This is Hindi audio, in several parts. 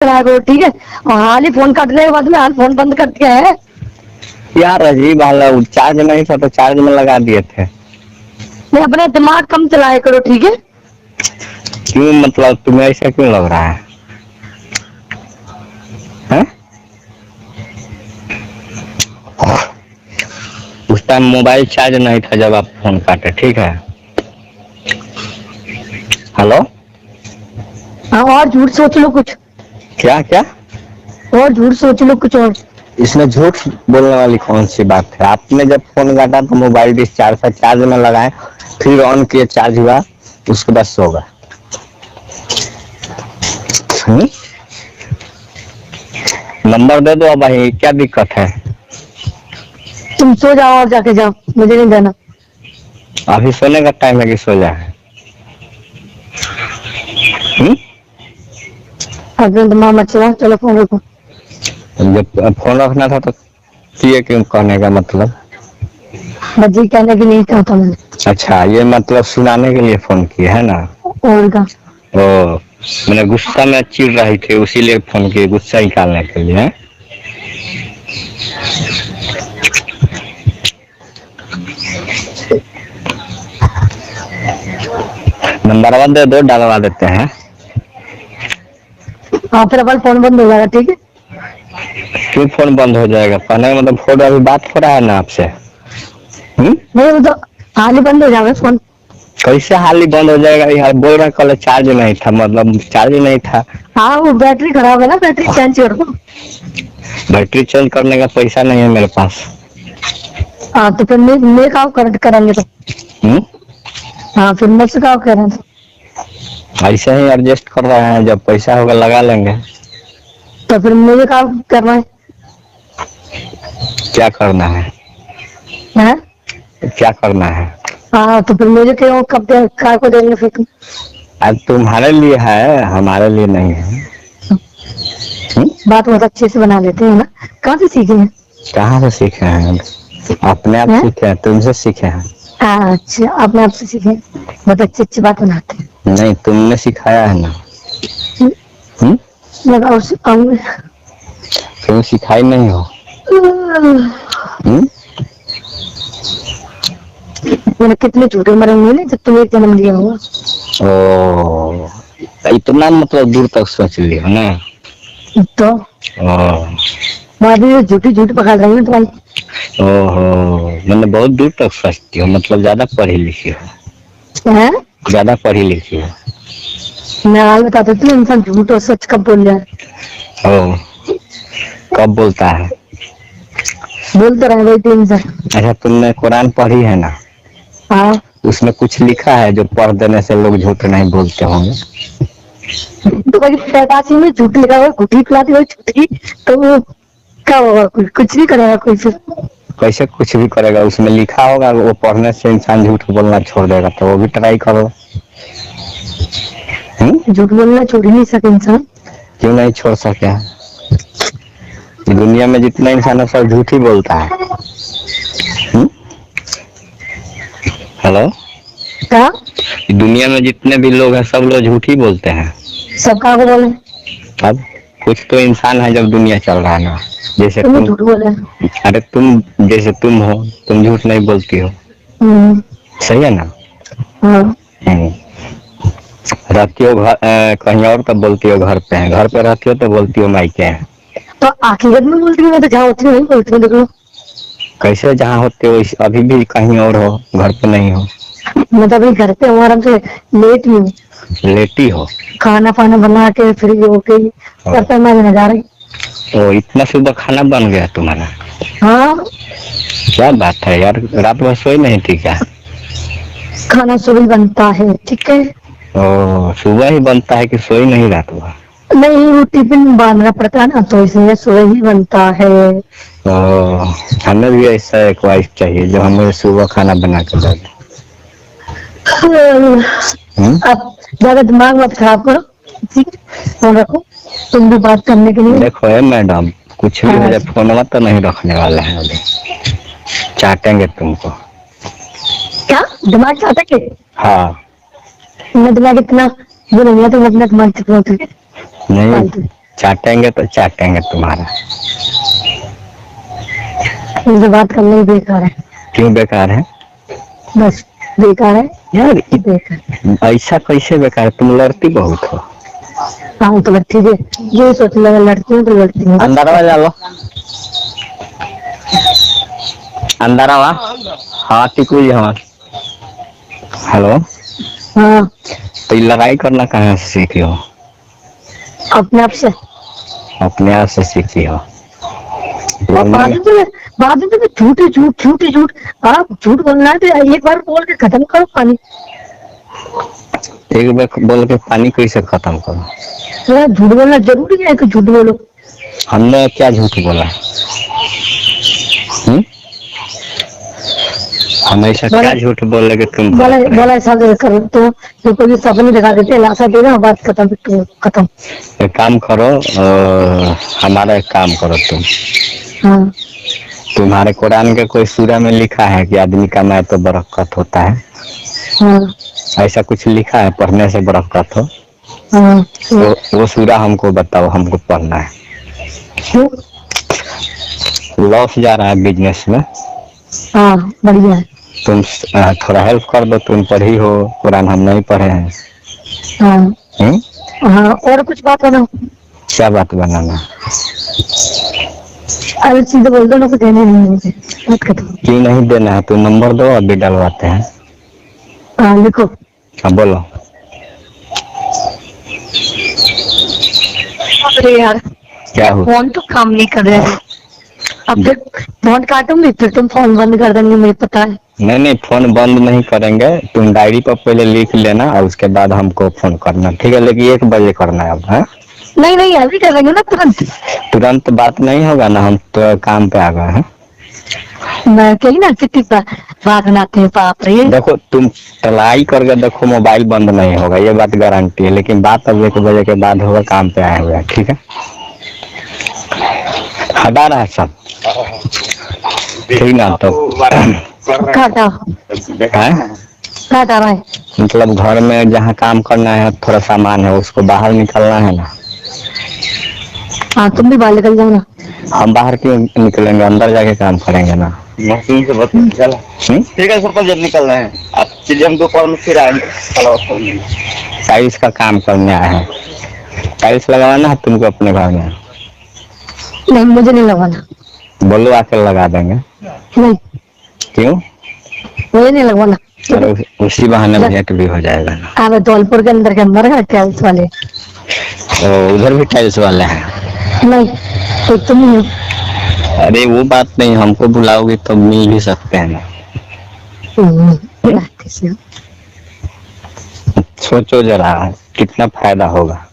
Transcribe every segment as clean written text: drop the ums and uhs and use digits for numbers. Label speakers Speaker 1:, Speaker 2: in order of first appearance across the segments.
Speaker 1: चलाया करो, ठीक है। और हाल ही फोन काटने के बाद में हाल फोन बंद कर दिया है।
Speaker 2: यार अजीब हाल है, चार्ज नहीं था तो चार्ज में लगा दिए थे।
Speaker 1: नहीं, अपना दिमाग कम चलाया करो, ठीक है।
Speaker 2: क्यों, मतलब तुम्हें ऐसा क्यों लग रहा है? हैं? उस टाइम मोबाइल चार्ज नहीं था जब आप फोन काटे, ठीक है। हेलो।
Speaker 1: हाँ, और झूठ सोच लो कुछ।
Speaker 2: क्या क्या?
Speaker 1: और झूठ सोच लो कुछ और।
Speaker 2: इसमें झूठ बोलने वाली कौन सी बात है? आपने जब फोन काटा तो मोबाइल डिस्चार्ज था, चार्ज में लगाए, फिर ऑन किए, चार्ज हुआ, उसके बाद सो गए। नंबर दे दो अब भाई, क्या दिक्कत है?
Speaker 1: तुम सो जाओ और जाके जाओ, मुझे नहीं जाना।
Speaker 2: अभी सोने का टाइम है कि सो जाए?
Speaker 1: अपना दिमाग मत चलाओ, चलो फोन रखो।
Speaker 2: जब फोन रखना था तो किए क्यों, कहने का मतलब?
Speaker 1: बस ये कहने की नहीं चाहता मैंने।
Speaker 2: अच्छा, ये मतलब सुनाने के लिए फोन किए है ना?
Speaker 1: और का
Speaker 2: ओ, मैंने गुस्सा में चिढ़ रही थी, उसीलिए फोन किए, गुस्सा निकालने के लिए, है? नंबर दे दो, डालवा देते हैं।
Speaker 1: हाँ, फिर अपन फोन बंद हो जाएगा, ठीक है।
Speaker 2: क्यों फोन बंद हो जाएगा? कहने का मतलब फोन अभी बात हो रहा है ना आपसे।
Speaker 1: नहीं, वो तो हाल ही बंद हो जाएगा फोन।
Speaker 2: कैसे हाल ही बंद हो जाएगा? यार बोल रहा कल चार्ज नहीं था, मतलब चार्ज नहीं था।
Speaker 1: हाँ, वो बैटरी खराब है ना, बैटरी चेंज कर दो।
Speaker 2: बैटरी चेंज करने का पैसा नहीं है मेरे पास।
Speaker 1: हाँ, तो फिर मैं काम करेंगे तो। हाँ, फिर मुझसे काम करें तो।
Speaker 2: ऐसे ही एडजस्ट कर रहे हैं, जब पैसा होगा लगा लेंगे।
Speaker 1: तो फिर मुझे काम करना है।
Speaker 2: क्या करना है?
Speaker 1: हैं?
Speaker 2: क्या करना है?
Speaker 1: हाँ, तो फिर मुझे क्यों कब कार को देंगे फिर तुम?
Speaker 2: अब तुम्हारे लिए है, हमारे लिए नहीं है।
Speaker 1: बात बहुत अच्छे से बना लेते हैं ना। कहाँ से सीखे हैं?
Speaker 2: कहाँ से सीखे हैं? अपने आप सीखे हैं, तुमसे सीखे हैं।
Speaker 1: अच्छा, अपने आप से सीखे। बहुत अच्छी अच्छी बात बनाते हैं।
Speaker 2: नहीं, तुमने सिखाया है ना।
Speaker 1: लगाओ
Speaker 2: तुम सिखाई नहीं हो।
Speaker 1: मैंने कितने झूठे मरे हुए ना जब तुम एक जन्म लिया होगा।
Speaker 2: ओ, इतना मतलब दूर तक सोच लिया ना।
Speaker 1: तो मैं झूठी झूठ पकड़ रही हूँ तुम्हारी।
Speaker 2: ओहो, मैंने बहुत दूर तक सोचती हो, मतलब ज्यादा पढ़ी लिखी हो। ज्यादा पढ़ी लिखी हो।
Speaker 1: मैं हाल बता देती हूँ, इंसान झूठ और सच कब बोल जाए।
Speaker 2: ओ, कब बोलता है?
Speaker 1: बोलते रहे वही तो इंसान।
Speaker 2: अच्छा, तुमने कुरान पढ़ी है ना?
Speaker 1: हाँ।
Speaker 2: उसमें कुछ लिखा है जो पढ़ देने से लोग झूठ नहीं बोलते होंगे?
Speaker 1: तो भाई पैदाशी में झूठ लिखा हुआ, गुठी खिलाती हुई झूठी, तो वो क्या होगा? कुछ नहीं करेगा कोई फिर।
Speaker 2: कैसे कुछ भी करेगा? उसमें लिखा होगा, वो पढ़ने से इंसान झूठ बोलना छोड़ देगा, तो वो भी ट्राई करो।
Speaker 1: झूठ बोलना छोड़ ही नहीं सके इंसान।
Speaker 2: क्यों नहीं छोड़ सके? दुनिया में जितना इंसान है सब झूठ ही बोलता है। हेलो।
Speaker 1: क्या?
Speaker 2: दुनिया में जितने भी लोग हैं सब लोग झूठ ही बोलते हैं।
Speaker 1: सब कहाँ को बोले?
Speaker 2: अब कुछ तो इंसान है जब दुनिया चल रहा है ना, जैसे तुम
Speaker 1: झूठ बोले।
Speaker 2: अरे जैसे तुम हो, तुम झूठ नहीं बोलती हो। सही है ना?
Speaker 1: हाँ।
Speaker 2: रहती हो घर कहीं और तो बोलती हो घर पे है, घर पे रहती हो तो बोलती हो मायके है।
Speaker 1: तो आखिरत में बोलती हूँ, मैं तो जहाँ होती हूँ वहीं बोलती हूँ, देख लो।
Speaker 2: कैसे जहाँ होते हो अभी भी कहीं और हो, घर पे नहीं हो?
Speaker 1: मैं तो अभी घर पे हूँ, आराम से लेट ही हूँ।
Speaker 2: लेटी हो?
Speaker 1: खाना पाना बना के फ्री हो गई, बर्तन मांजने जा रही।
Speaker 2: तो इतना सुबह खाना बन गया तुम्हारा?
Speaker 1: हाँ।
Speaker 2: क्या बात है यार, रात भर सोई नहीं थी क्या?
Speaker 1: खाना सुबह बनता है, ठीक है।
Speaker 2: ओ, सुबह ही बनता है कि सोई नहीं रात भर?
Speaker 1: नहीं, वो टिफिन बांधना पड़ता है ना, तो इसलिए सुबह ही बनता है।
Speaker 2: हमें भी ऐसा एक वाइफ चाहिए जो हमें सुबह खाना बना के दे।
Speaker 1: अब ज्यादा दिमाग मत खराब करो, ठीक है। फोन रखो, तुम भी बात करने के लिए।
Speaker 2: देखो है मैडम, कुछ भी हो जाए फोन तो नहीं रखने वाले हैं अभी, चाटेंगे तुमको।
Speaker 1: क्या दिमाग चाहता के?
Speaker 2: हाँ।
Speaker 1: मैं दिमाग इतना वो नहीं है, तो अपना दिमाग चुप, ठीक है।
Speaker 2: नहीं, चाटेंगे तो चाटेंगे तुम्हारा।
Speaker 1: मुझे बात करना ही बेकार है।
Speaker 2: क्यों बेकार है?
Speaker 1: बस बेकार है
Speaker 2: यार
Speaker 1: बेकार।
Speaker 2: ऐसा कैसे बेकार है? तुम लड़ती बहुत हो।
Speaker 1: हाँ तो ठीक है, ये सोच लगा लड़ती हूँ तो लड़ती हूँ।
Speaker 2: अंदर आवा लो, अंदर आवा। हाँ टिकू जी, हाँ हेलो।
Speaker 1: हाँ
Speaker 2: तो ये लड़ाई करना कहाँ से सीखी हो?
Speaker 1: अपने आप से।
Speaker 2: अपने आप से सीखी हो?
Speaker 1: और बाद में झूठे झूठ झूठे झूठ। आप झूठ बोलना है तो एक बार बोल के खत्म करो पानी।
Speaker 2: एक बार बोल के पानी कैसे खत्म करो?
Speaker 1: तो झूठ बोलना जरूरी है कि झूठ बोलो।
Speaker 2: हमने क्या झूठ बोला? हमेशा क्या झूठ बोल के तुम
Speaker 1: बोला सब करो तो कोई सपने दिखा देते लाशा देना बात खत्म खत्म।
Speaker 2: एक काम करो, हमारा एक काम करो तुम।
Speaker 1: हाँ
Speaker 2: तुम्हारे कुरान के कोई सूरा में लिखा है कि आदमी का मैं तो बरकत होता है?
Speaker 1: हाँ
Speaker 2: ऐसा कुछ लिखा है पढ़ने से बरकत हो?
Speaker 1: हाँ
Speaker 2: वो सूरा हमको बताओ, हमको पढ़ना है।
Speaker 1: क्यों?
Speaker 2: लॉस जा रहा है बिजनेस में।
Speaker 1: हाँ बढ़िया है।
Speaker 2: तुम थोड़ा हेल्प कर दो, तुम पढ़ी हो कुरान, हम नहीं पढ़े हैं।
Speaker 1: हाँ हाँ और कुछ बात बनाओ।
Speaker 2: क्या बात बनाना?
Speaker 1: अरे सीधे बोल दो ना, कुछ देने नहीं है मुझे, बात खत्म।
Speaker 2: क्यों नहीं देना है? तुम नंबर दो, अभी डलवाते हैं।
Speaker 1: हाँ लिखो।
Speaker 2: हाँ बोलो।
Speaker 1: अरे यार
Speaker 2: क्या हो?
Speaker 1: फोन तो काम नहीं कर रहा है। अब फिर फोन काटूंगी फिर तुम फोन बंद कर देंगे, मुझे पता है।
Speaker 2: नहीं फोन बंद नहीं करेंगे, तुम डायरी पर पहले लिख लेना और उसके बाद हमको फोन करना, ठीक है? लेकिन 1 बजे करना है अब, है?
Speaker 1: नहीं अभी करेंगे ना तुरंत।
Speaker 2: तुरंत बात नहीं होगा ना, हम तो काम पे आ गए हैं।
Speaker 1: मैं कही ना कितनी बात बनाते हैं बाप रे।
Speaker 2: देखो तुम ट्राई करके देखो, मोबाइल बंद नहीं होगा, ये बात गारंटी है। लेकिन बात अब 1 बजे के बाद होगा, काम पे आए हुए हैं, ठीक है? हटा रहा है सब, ठीक ना? तो
Speaker 1: काटा
Speaker 2: है
Speaker 1: काटा रहा है।
Speaker 2: मतलब घर में जहाँ काम करना है, थोड़ा सामान है उसको बाहर निकलना है ना।
Speaker 1: हाँ तुम भी बाहर निकल जाओ ना।
Speaker 2: हम बाहर क्यों निकलेंगे, अंदर जाके काम करेंगे ना। मशीन से बस निकल, ठीक है सर, जब निकल रहे हैं आप चलिए, हम दोपहर में फिर आएंगे। टाइल्स का काम करने आए हैं, टाइल्स लगाना है तुमको अपने घर में?
Speaker 1: नहीं मुझे नहीं लगवाना।
Speaker 2: बोलो आके लगा देंगे।
Speaker 1: नहीं
Speaker 2: क्यों?
Speaker 1: मुझे नहीं लगवाना।
Speaker 2: चलो उसी बहाने भेंट भी हो जाएगा ना।
Speaker 1: अरे धौलपुर के अंदर है टाइल्स वाले।
Speaker 2: तो उधर भी टाइल्स वाले हैं?
Speaker 1: नहीं तो तुम ही हो।
Speaker 2: अरे वो बात नहीं, हमको बुलाओगे तो मिल भी सकते हैं ना। सोचो जरा कितना फायदा होगा।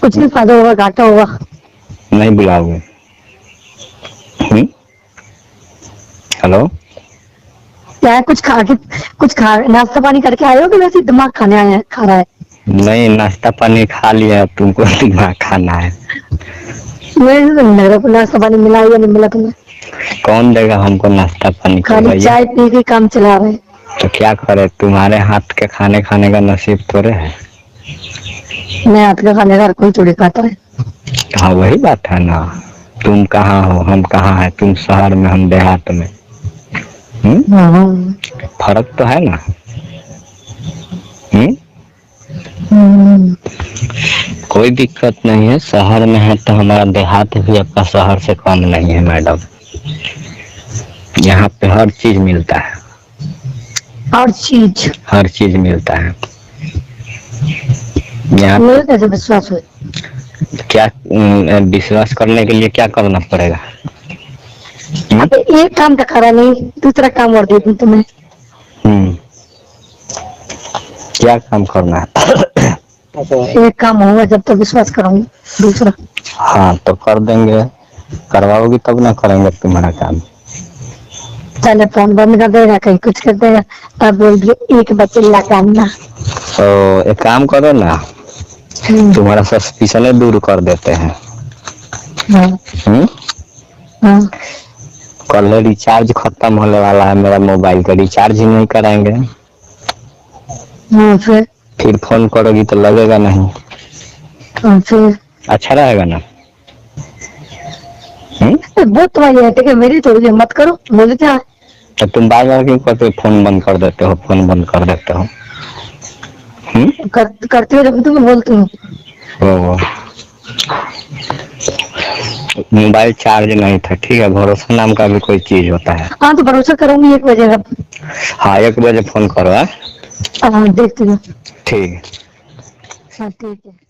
Speaker 1: कुछ नहीं फायदा होगा, घाटा होगा।
Speaker 2: नहीं बुलाओगे? हेलो
Speaker 1: क्या है, कुछ खा नाश्ता पानी करके आए हो कि वैसे दिमाग खाने आए हैं, खा रहा है?
Speaker 2: नहीं नाश्ता पानी खा लिया, तुमको दिमाग खाना है।
Speaker 1: मुझे तो नहीं लग रहा नाश्ता पानी मिला या नहीं मिला तुम्हें।
Speaker 2: कौन देगा हमको नाश्ता पानी?
Speaker 1: खाली चाय पी के काम चला रहे।
Speaker 2: तो क्या करे, तुम्हारे हाथ के खाने खाने का नसीब थोड़े है।
Speaker 1: मैं हाथ का खाने का कोई थोड़ी खाता है।
Speaker 2: हाँ वही बात है ना, तुम कहाँ हो हम कहाँ है, तुम शहर में हम देहात में। फर्क तो है ना। कोई दिक्कत नहीं है, शहर में है तो हमारा देहात भी आपका शहर से कम नहीं है मैडम। यहाँ पे हर चीज मिलता है, हर चीज मिलता है यहाँ।
Speaker 1: मुझे कैसे विश्वास हुए?
Speaker 2: क्या विश्वास करने के लिए क्या करना पड़ेगा?
Speaker 1: एक काम का करा नहीं, दूसरा काम और दे दूं तुम्हें।
Speaker 2: क्या काम करना है?
Speaker 1: एक काम होगा जब तक विश्वास कराऊंगी, दूसरा।
Speaker 2: हाँ तो कर देंगे, करवाओगी तब ना करेंगे तुम्हारा काम।
Speaker 1: पहले फोन बंद कर देगा, कहीं कुछ कर देगा, अब बोल दिए 1 बजे लगाना।
Speaker 2: तो एक काम करो ना, तुम्हारा सस्पिशन दूर कर देते हैं। कल रिचार्ज खत्म होने वाला है मेरा मोबाइल का, रिचार्ज ही नहीं कराएंगे। फिर फोन करोगी तो लगेगा नहीं।
Speaker 1: फिर
Speaker 2: अच्छा रहेगा ना?
Speaker 1: वो तुम्हारी है, ठीक है, मेरी थोड़ी मत करो, मुझे क्या।
Speaker 2: तो तुम बार बार क्यों कहते हो फोन बंद कर देते हो, फोन बंद कर देते हो?
Speaker 1: करती हो जब तुम्हें बोलती हूँ।
Speaker 2: ओ, मोबाइल चार्ज नहीं था, ठीक है, भरोसा नाम का भी कोई चीज होता है।
Speaker 1: हाँ तो भरोसा करूंगी 1 बजे का।
Speaker 2: हाँ 1 बजे फोन करो।
Speaker 1: हाँ देखती हूँ।
Speaker 2: ठीक है।
Speaker 1: हाँ ठीक है।